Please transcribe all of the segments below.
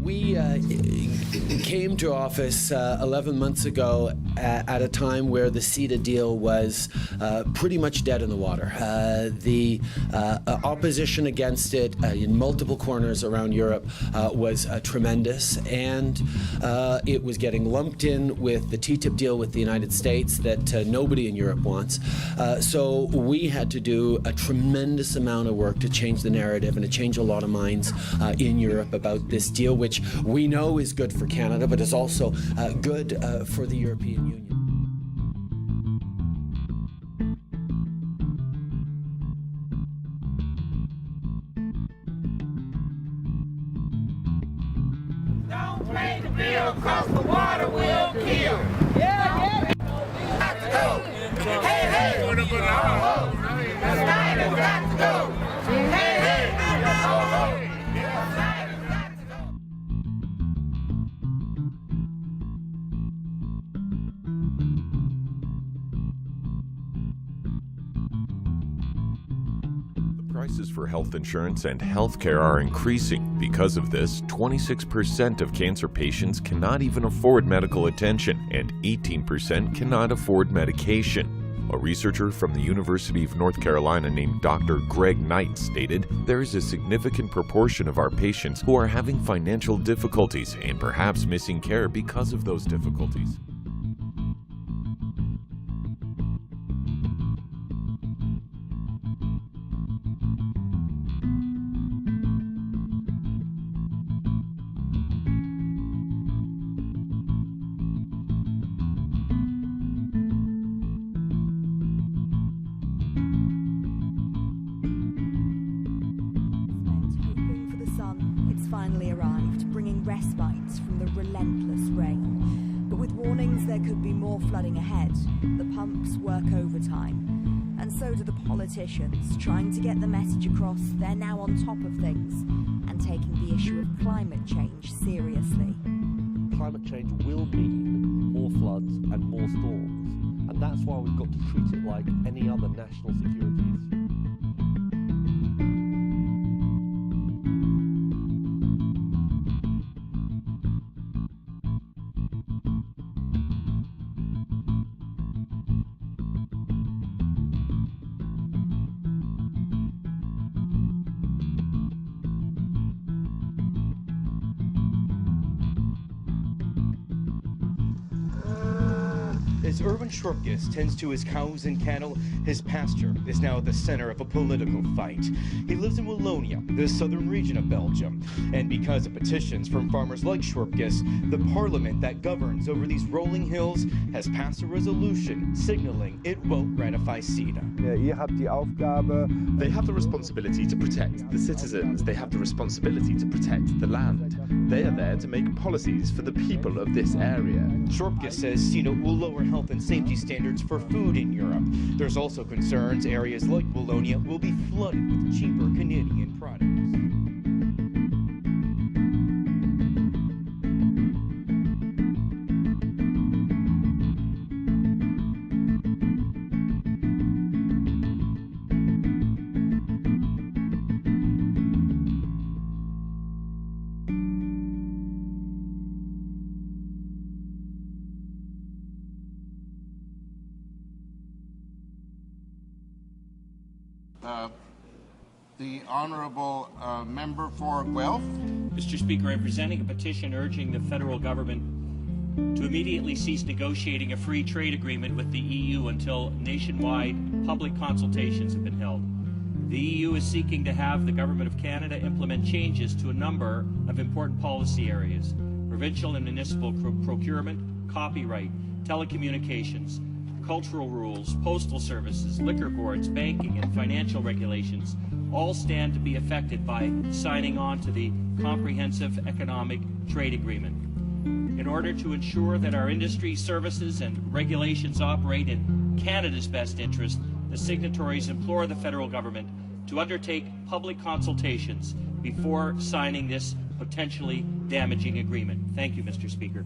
We came to office 11 months ago at a time where the CETA deal was pretty much dead in the water. The opposition against it in multiple corners around Europe was tremendous, and it was getting lumped in with the TTIP deal with the United States that nobody in Europe wants. So we had to do a tremendous amount of work to change the narrative and to change a lot of minds in Europe about this deal, which we know is good for Canada, but is also good for the European Union. Don't play the bill, cross the water, we'll kill. Yeah. Got to go. Hey, hey. Snyder's got to go. Hey, hey. Prices for health insurance and healthcare are increasing. Because of this, 26% of cancer patients cannot even afford medical attention, and 18% cannot afford medication. A researcher from the University of North Carolina named Dr. Greg Knight stated, "There is a significant proportion of our patients who are having financial difficulties and perhaps missing care because of those difficulties." Finally arrived, bringing respites from the relentless rain. But with warnings there could be more flooding ahead, the pumps work overtime. And so do the politicians, trying to get the message across they're now on top of things and taking the issue of climate change seriously. Climate change will mean more floods and more storms. And that's why we've got to treat it like any other national security issue. As urban Shortgis tends to his cows and cattle, his pasture is now at the center of a political fight. He lives in Wallonia, the southern region of Belgium. And because of petitions from farmers like Shortgis, the parliament that governs over these rolling hills has passed a resolution signaling it won't ratify CETA. They have the responsibility to protect the citizens. They have the responsibility to protect the land. They are there to make policies for the people of this area. Shortgis says CETA will lower health and safety standards for food in Europe. There's also concerns areas like Wallonia will be flooded with cheaper Canadian products. The Honourable Member for Guelph. Mr. Speaker, I'm presenting a petition urging the federal government to immediately cease negotiating a free trade agreement with the EU until nationwide public consultations have been held. The EU is seeking to have the Government of Canada implement changes to a number of important policy areas: provincial and municipal procurement, copyright, telecommunications, agricultural rules, postal services, liquor boards, banking, and financial regulations all stand to be affected by signing on to the Comprehensive Economic Trade Agreement. In order to ensure that our industry, services, and regulations operate in Canada's best interest, the signatories implore the federal government to undertake public consultations before signing this potentially damaging agreement. Thank you, Mr. Speaker.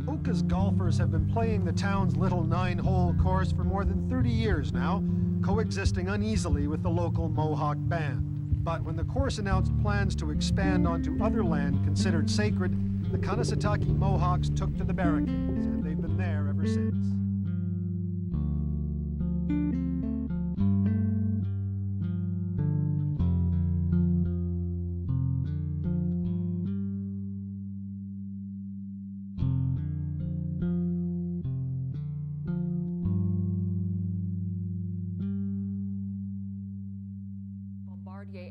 Oka's golfers have been playing the town's little 9-hole course for more than 30 years now, coexisting uneasily with the local Mohawk band. But when the course announced plans to expand onto other land considered sacred, the Kanesatake Mohawks took to the barricades, and they've been there ever since.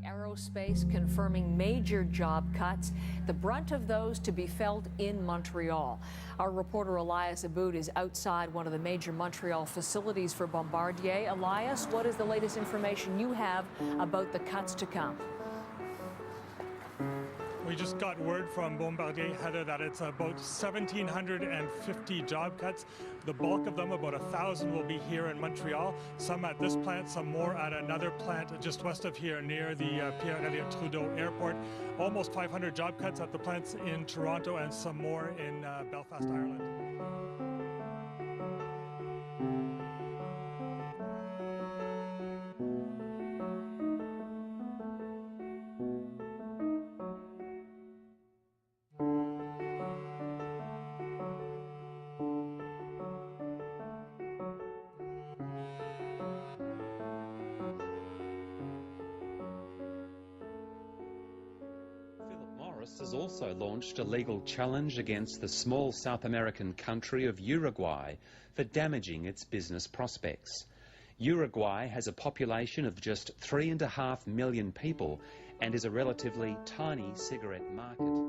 Aerospace confirming major job cuts, the brunt of those to be felt in Montreal. Our reporter Elias Aboud is outside one of the major Montreal facilities for Bombardier. Elias, what is the latest information you have about the cuts to come? We just got word from Bombardier, Heather, that it's about 1,750 job cuts. The bulk of them, about 1,000, will be here in Montreal. Some at this plant, some more at another plant just west of here near the Pierre-Elliott Trudeau Airport. Almost 500 job cuts at the plants in Toronto and some more in Belfast, Ireland. Has also launched a legal challenge against the small South American country of Uruguay for damaging its business prospects. Uruguay has a population of just 3.5 million people and is a relatively tiny cigarette market.